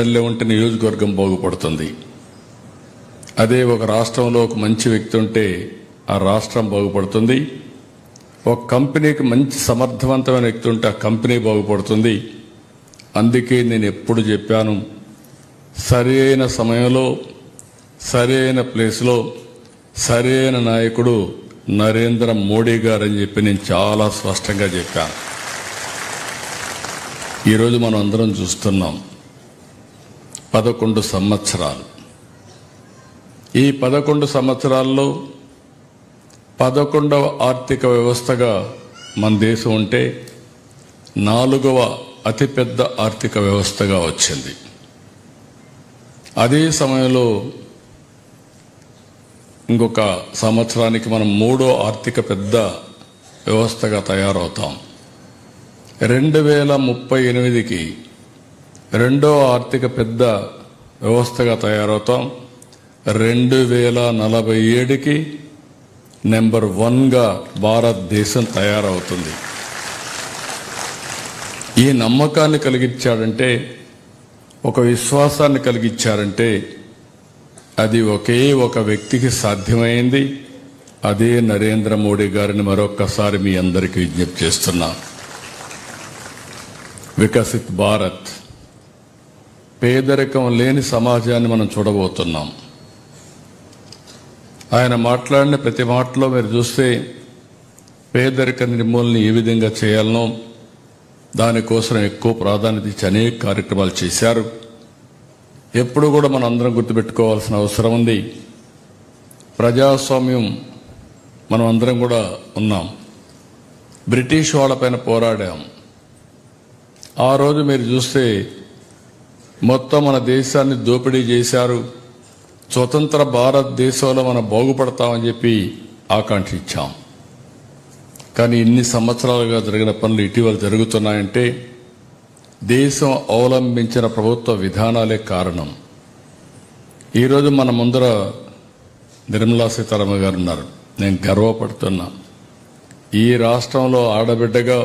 ఉంటే నియోజకవర్గం బాగుపడుతుంది. అదే ఒక రాష్ట్రంలో ఒక మంచి వ్యక్తి ఉంటే ఆ రాష్ట్రం బాగుపడుతుంది. ఒక కంపెనీకి మంచి సమర్థవంతమైన వ్యక్తి ఉంటే ఆ కంపెనీ బాగుపడుతుంది. అందుకే నేను ఎప్పుడు చెప్పాను, సరైన సమయంలో సరైన ప్లేస్లో సరైన నాయకుడు నరేంద్ర మోడీ గారు అని చెప్పి నేను చాలా స్పష్టంగా చెప్పాను. ఈరోజు మనం అందరం చూస్తున్నాం 11 సంవత్సరాలు. ఈ 11 సంవత్సరాల్లో 11వ ఆర్థిక వ్యవస్థగా మన దేశం ఉంటే 4వ అతిపెద్ద ఆర్థిక వ్యవస్థగా వచ్చింది. అదే సమయంలో ఇంకొక సంవత్సరానికి మనం 3వ ఆర్థిక పెద్ద వ్యవస్థగా తయారవుతాం. 2038కి 2వ ఆర్థిక పెద్ద వ్యవస్థగా తయారవుతాం. 2047కి నెంబర్ 1గా భారతదేశం తయారవుతుంది. ఈ నమ్మకాన్ని కలిగించాడంటే, ఒక విశ్వాసాన్ని కలిగించారంటే అది ఒకే ఒక వ్యక్తికి సాధ్యమైంది. అదే నరేంద్ర మోడీ గారిని మరొక్కసారి మీ అందరికీ విజ్ఞప్తి చేస్తున్నా. వికసిత్ భారత్, పేదరికం లేని సమాజాన్ని మనం చూడబోతున్నాం. ఆయన మాట్లాడిన ప్రతి మాటలో మీరు చూస్తే పేదరిక నిర్మూలన ఏ విధంగా చేయాలనో దానికోసం ఎక్కువ ప్రాధాన్యత ఇచ్చి అనేక కార్యక్రమాలు చేశారు. ఎప్పుడు కూడా మనం అందరం గుర్తుపెట్టుకోవాల్సిన అవసరం ఉంది. ప్రజాస్వామ్యం మనం అందరం కూడా ఉన్నాం. బ్రిటిష్ వాళ్ళపైన పోరాడాం. ఆ రోజు మీరు చూస్తే మొత్తం మన దేశాన్ని దోపిడీ చేశారు. స్వతంత్ర భారతదేశంలో మనం బాగుపడతామని చెప్పి ఆకాంక్షించాం. కానీ ఇన్ని సంవత్సరాలుగా జరిగిన పనులు ఇటీవల జరుగుతున్నాయంటే దేశం అవలంబించిన ప్రభుత్వ విధానాలే కారణం. ఈరోజు మన ముందర నిర్మలా సీతారామన్ గారు ఉన్నారు. నేను గర్వపడుతున్నా. ఈ రాష్ట్రంలో ఆడబిడ్డగా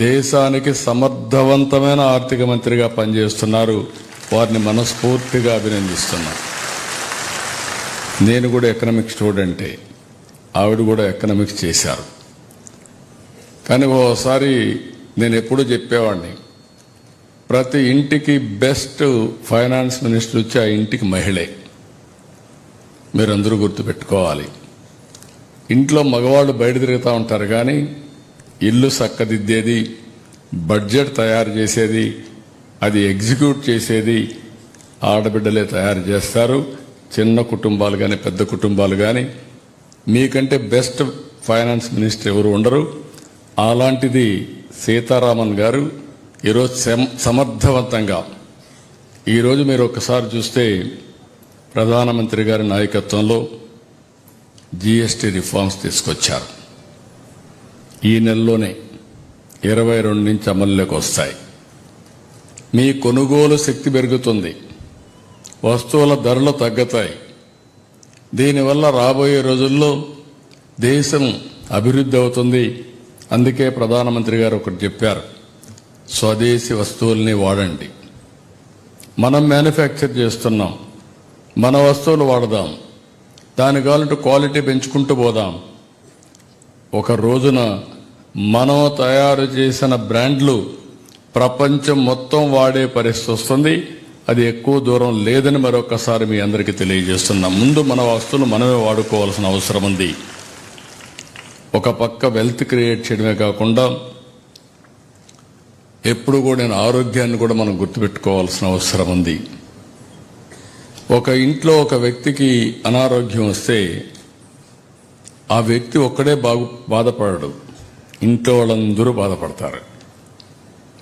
దేశానికి సమర్థవంతమైన ఆర్థిక మంత్రిగా పనిచేస్తున్నారు. వారిని మనస్ఫూర్తిగా అభినందిస్తున్నా. నేను కూడా ఎకనామిక్స్ స్టూడెంటే, ఆవిడ కూడా ఎకనామిక్స్ చేశారు. కానీ ఓసారి నేను ఎప్పుడూ చెప్పేవాడిని, ప్రతి ఇంటికి బెస్ట్ ఫైనాన్స్ మినిస్టర్ వచ్చి ఆ ఇంటికి మహిళే. మీరందరూ గుర్తుపెట్టుకోవాలి. ఇంట్లో మగవాళ్ళు బయట తిరుగుతూ ఉంటారు, కానీ ఇల్లు చక్కదిద్దేది, బడ్జెట్ తయారు చేసేది, అది ఎగ్జిక్యూట్ చేసేది ఆడబిడ్డలే తయారు చేస్తారు. చిన్న కుటుంబాలు కానీ పెద్ద కుటుంబాలు కానీ మీకంటే బెస్ట్ ఫైనాన్స్ మినిస్టర్ ఎవరు ఉండరు. అలాంటిది సీతారామన్ గారు ఈరోజు సమర్థవంతంగా, ఈరోజు మీరు ఒక్కసారి చూస్తే ప్రధానమంత్రి గారి నాయకత్వంలో జీఎస్టీ రిఫార్మ్స్ తీసుకొచ్చారు. ఈ నెలలోనే 22 నుంచి అమల్లోకి వస్తాయి. మీ కొనుగోలు శక్తి పెరుగుతుంది, వస్తువుల ధరలు తగ్గుతాయి. దీనివల్ల రాబోయే రోజుల్లో దేశం అభివృద్ధి అవుతుంది. అందుకే ప్రధానమంత్రి గారు ఒకటి చెప్పారు, స్వదేశీ వస్తువుల్ని వాడండి. మనం మ్యానుఫ్యాక్చర్ చేస్తున్నాం, మన వస్తువులు వాడదాం, దాని కావాలంటే క్వాలిటీ పెంచుకుంటూ పోదాం. ఒక రోజున మనం తయారు చేసిన బ్రాండ్లు ప్రపంచం మొత్తం వాడే పరిస్థితి వస్తుంది. అది ఎక్కువ దూరం లేదని మరొకసారి మీ అందరికీ తెలియజేస్తున్నాం. ముందు మన వస్తువులు మనమే వాడుకోవాల్సిన అవసరం ఉంది. ఒక పక్క వెల్త్ క్రియేట్ చేయడమే కాకుండా ఎప్పుడు కూడా నేను ఆరోగ్యాన్ని కూడా మనం గుర్తుపెట్టుకోవాల్సిన అవసరం ఉంది. ఒక ఇంట్లో ఒక వ్యక్తికి అనారోగ్యం వస్తే ఆ వ్యక్తి ఒక్కడే బాధపడడు, ఇంట్లో వాళ్ళందరూ బాధపడతారు.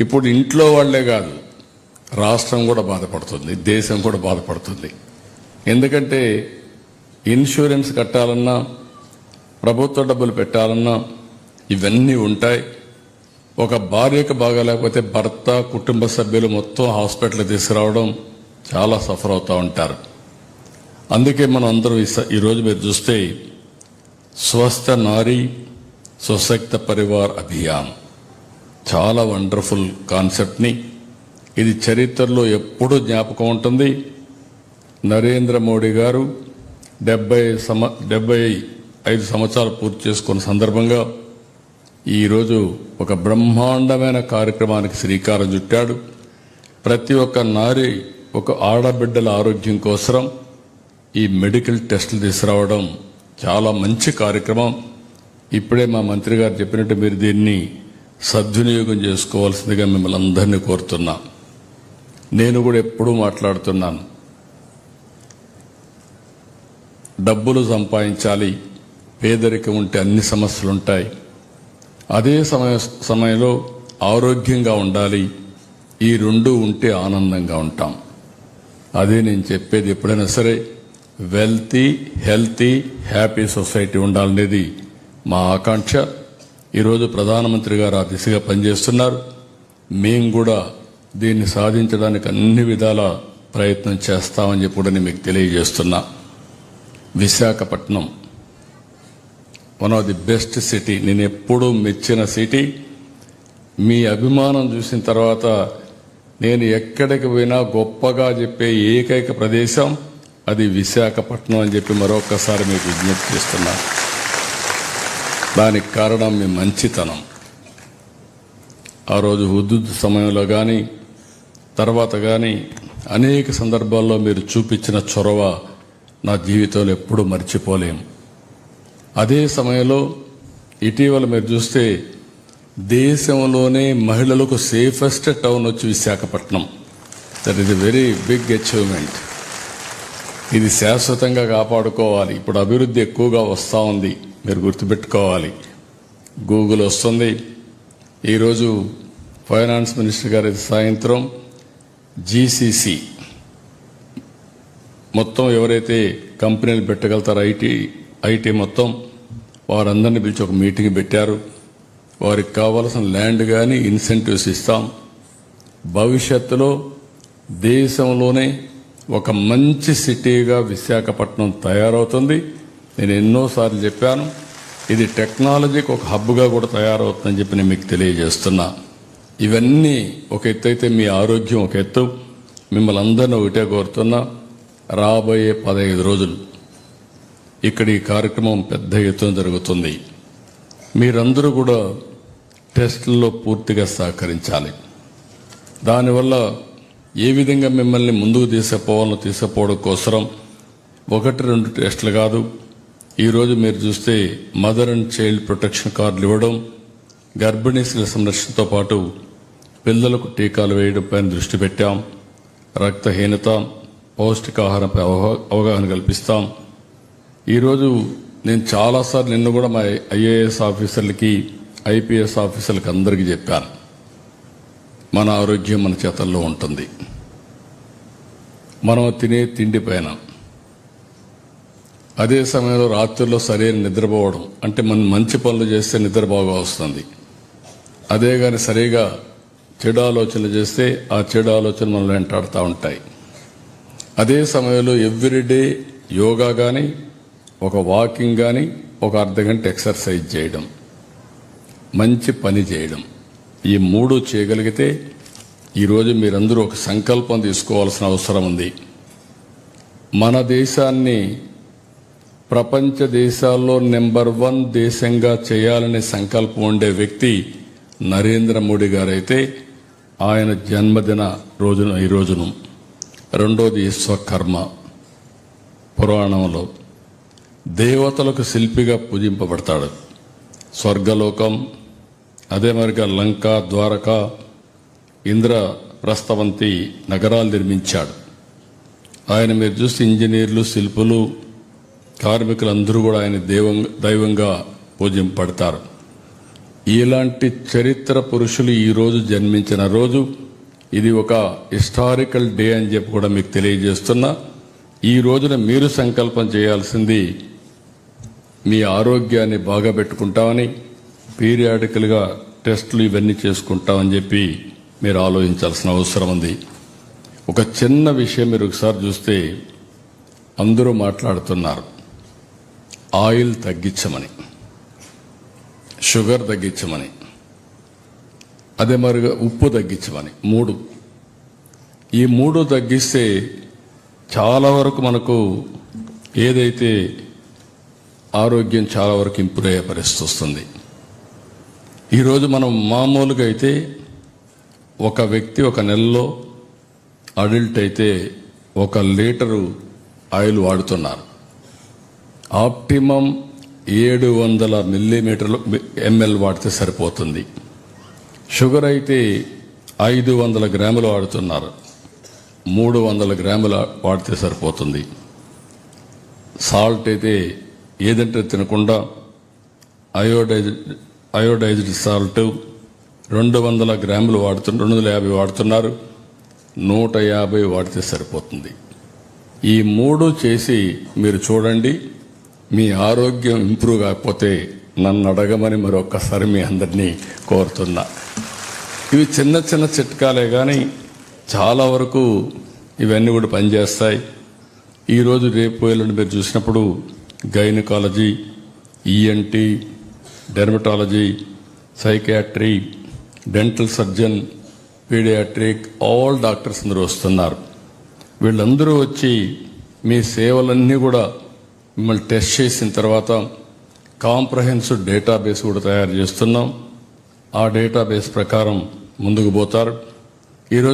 ఇప్పుడు ఇంట్లో వాళ్లే కాదు, రాష్ట్రం కూడా బాధపడుతుంది, దేశం కూడా బాధపడుతుంది. ఎందుకంటే ఇన్సూరెన్స్ కట్టాలన్నా, ప్రభుత్వ డబ్బులు పెట్టాలన్నా ఇవన్నీ ఉంటాయి. ఒక భార్యకు బాగాలేకపోతే భర్త, కుటుంబ సభ్యులు మొత్తం హాస్పిటల్ తీసుకురావడం, చాలా సఫర్ అవుతూ ఉంటారు. అందుకే మనం అందరూ ఈరోజు మీరు చూస్తే స్వస్థ నారీ సశక్త పరివార్ అభియాన్ చాలా వండర్ఫుల్ కాన్సెప్ట్ని ఇది చరిత్రలో ఎప్పుడూ జ్ఞాపకం ఉంటుంది. నరేంద్ర మోడీ గారు 75 సంవత్సరాలు పూర్తి చేసుకున్న సందర్భంగా ఈరోజు ఒక బ్రహ్మాండమైన కార్యక్రమానికి శ్రీకారం చుట్టాడు. ప్రతి ఒక్క నారి, ఒక ఆడబిడ్డల ఆరోగ్యం కోసం ఈ మెడికల్ టెస్టులు తీసుకురావడం చాలా మంచి కార్యక్రమం. ఇప్పుడే మా మంత్రి గారు చెప్పినట్టు మీరు దీన్ని సద్వినియోగం చేసుకోవాల్సిందిగా మిమ్మల్ని అందరినీ కోరుతున్నా. నేను కూడా ఎప్పుడూ మాట్లాడుతున్నాను, డబ్బులు సంపాదించాలి, పేదరికం ఉంటే అన్ని సమస్యలు ఉంటాయి, అదే సమయంలో ఆరోగ్యంగా ఉండాలి. ఈ రెండు ఉంటే ఆనందంగా ఉంటాం. అదే నేను చెప్పేది. ఎప్పుడైనా సరే వెల్తీ, హెల్తీ, హ్యాపీ సొసైటీ ఉండాలనేది మా ఆకాంక్ష. ఈరోజు ప్రధానమంత్రి గారు ఆ దిశగా పనిచేస్తున్నారు. మేము కూడా దీన్ని సాధించడానికి అన్ని విధాల ప్రయత్నం చేస్తామని చెప్పి కూడా నేను మీకు తెలియజేస్తున్నా. Visakhapatnam one of the best city, నేను ఎప్పుడూ మెచ్చిన సిటీ. మీ అభిమానం చూసిన తర్వాత నేను ఎక్కడికి పోయినా గొప్పగా చెప్పే ఏకైక ప్రదేశం అది విశాఖపట్నం అని చెప్పి మరొకసారి మీకు విజ్ఞప్తి చేస్తున్నా. దానికి కారణం మీ మంచితనం. ఆ రోజు హుద్దుద్ సమయంలో కానీ తర్వాత కానీ అనేక సందర్భాల్లో మీరు చూపించిన చొరవ నా జీవితంలో ఎప్పుడూ మర్చిపోలేం. అదే సమయంలో ఇటీవల మీరు చూస్తే దేశంలోనే మహిళలకు సేఫెస్ట్ టౌన్ వచ్చి Visakhapatnam. That is a very big achievement. ఇది శాశ్వతంగా కాపాడుకోవాలి. ఇప్పుడు అభివృద్ధి ఎక్కువగా వస్తూ ఉంది, మీరు గుర్తుపెట్టుకోవాలి. గూగుల్ వస్తుంది. ఈరోజు ఫైనాన్స్ మినిస్టర్ గారి సాయంత్రం జీసీసీ మొత్తం ఎవరైతే కంపెనీలు పెట్టగలుగుతారో ఐటీ మొత్తం వారందరినీ పిలిచి ఒక మీటింగ్ పెట్టారు. వారికి కావాల్సిన ల్యాండ్ కానీ ఇన్సెంటివ్స్ ఇస్తాం. భవిష్యత్తులో దేశంలోనే ఒక మంచి సిటీగా విశాఖపట్నం తయారవుతుంది. నేను ఎన్నోసార్లు చెప్పాను, ఇది టెక్నాలజీకి ఒక హబ్గా కూడా తయారవుతుందని చెప్పి నేను మీకు తెలియజేస్తున్నా. ఇవన్నీ ఒక ఎత్తు అయితే మీ ఆరోగ్యం ఒక ఎత్తు. మిమ్మల్ని అందరినీ ఒకటే కోరుతున్నా, రాబోయే 15 రోజులు ఇక్కడ ఈ కార్యక్రమం పెద్ద ఎత్తున జరుగుతుంది. మీరందరూ కూడా టెస్టుల్లో పూర్తిగా సహకరించాలి. దానివల్ల ఏ విధంగా మిమ్మల్ని ముందుకు తీసుకుపోవడం కోసం 1-2 టెస్టులు కాదు. ఈరోజు మీరు చూస్తే మదర్ అండ్ చైల్డ్ ప్రొటెక్షన్ కార్డులు ఇవ్వడం, గర్భిణీ స్త్రీల సంరక్షణతో పాటు పిల్లలకు టీకాలు వేయడం పైన దృష్టి పెట్టాం. రక్తహీనత, పౌష్టికాహారంపై అవగాహన కల్పిస్తాం. ఈరోజు నేను చాలాసార్లు నిన్న కూడా మా ఐఏఎస్ ఆఫీసర్లకి, ఐపీఎస్ ఆఫీసర్లకి అందరికీ చెప్పాను, మన ఆరోగ్యం మన చేతల్లో ఉంటుంది. మనం తినే తిండి పైన, అదే సమయంలో రాత్రుల్లో సరైన నిద్రపోవడం, అంటే మనం మంచి పనులు చేస్తే నిద్ర బాగా వస్తుంది. అదే కానీ సరిగా చెడు ఆలోచనలు చేస్తే ఆ చెడు ఆలోచనలు మనల్ని వెంటాడుతూ ఉంటాయి. అదే సమయంలో ఎవ్రీడే యోగా కానీ, ఒక వాకింగ్ కానీ, ఒక అర్ధగంట ఎక్సర్సైజ్ చేయడం, మంచి పని చేయడం, ఈ 3 చేయగలిగితే ఈరోజు మీరందరూ ఒక సంకల్పం తీసుకోవాల్సిన అవసరం ఉంది. మన దేశాన్ని ప్రపంచ దేశాల్లో నెంబర్ 1 దేశంగా చేయాలనే సంకల్పం ఉండే వ్యక్తి నరేంద్ర మోడీ గారైతే ఆయన జన్మదిన రోజున ఈ రోజును. రెండోది విశ్వకర్మ. పురాణంలో దేవతలకు శిల్పిగా పూజింపబడతాడు. స్వర్గలోకం, అదే మరిగా లంక, ద్వారక, ఇంద్రప్రస్థవంతి నగరాలు నిర్మించాడు ఆయన. మీరు చూస్తే ఇంజనీర్లు, శిల్పులు, కార్మికులందరూ కూడా ఆయన దైవంగా పూజింపబడతారు. ఇలాంటి చరిత్ర పురుషులు ఈరోజు జన్మించిన రోజు. ఇది ఒక హిస్టారికల్ డే అని చెప్పి కూడా మీకు తెలియజేస్తున్నా. ఈ రోజున మీరు సంకల్పం చేయాల్సింది మీ ఆరోగ్యాన్ని బాగా పెట్టుకుంటామని, పీరియాడికల్గా టెస్టులు ఇవన్నీ చేసుకుంటామని చెప్పి మీరు ఆలోచించాల్సిన అవసరం ఉంది. ఒక చిన్న విషయం మీరు ఒకసారి చూస్తే అందరూ మాట్లాడుతున్నారు, ఆయిల్ తగ్గించమని, షుగర్ తగ్గించమని, అదే మరిగా ఉప్పు తగ్గించమని. 3 ఈ 3 తగ్గిస్తే చాలా వరకు మనకు ఏదైతే ఆరోగ్యం చాలా వరకు ఇంప్రూవ్ అయ్యే పరిస్థితి వస్తుంది. ఈరోజు మనం మామూలుగా అయితే ఒక వ్యక్తి ఒక నెలలో అడల్ట్ అయితే 1 లీటరు ఆయిల్ వాడుతున్నారు. ఆప్టిమం 700 మిల్లీమీటర్లు ఎంఎల్ వాడితే సరిపోతుంది. షుగర్ అయితే 500 గ్రాములు వాడుతున్నారు. 300 గ్రాములు వాడితే సరిపోతుంది. సాల్ట్ అయితే ఏదంటే తినకుండా అయోడైజ్డ్ సాల్ట్ 200 గ్రాములు 250 వాడుతున్నారు. 150 వాడితే సరిపోతుంది. ఈ 3 చేసి మీరు చూడండి. మీ ఆరోగ్యం ఇంప్రూవ్ కాకపోతే నన్ను అడగమని మరొక్కసారి మీ అందరినీ కోరుతున్నా. ఇవి చిన్న చిన్న చిట్కాలే కానీ చాలా వరకు ఇవన్నీ కూడా పనిచేస్తాయి. ఈరోజు రేపు ఎల్లుండి మీరు చూసినప్పుడు gynaecology, ENT, dermatology, psychiatry, dental surgeon, paediatric all doctors అందరూ వస్తున్నారు. వీళ్ళందరూ వచ్చి మీ సేవలన్నీ కూడా మిమ్మల్ని టెస్ట్ చేసిన తర్వాత కాంప్రహెన్సివ్ డేటాబేస్ కూడా తయారు చేస్తున్నాం. ఆ డేటాబేస్ ప్రకారం ముందుకు పోతారు. ఈరోజు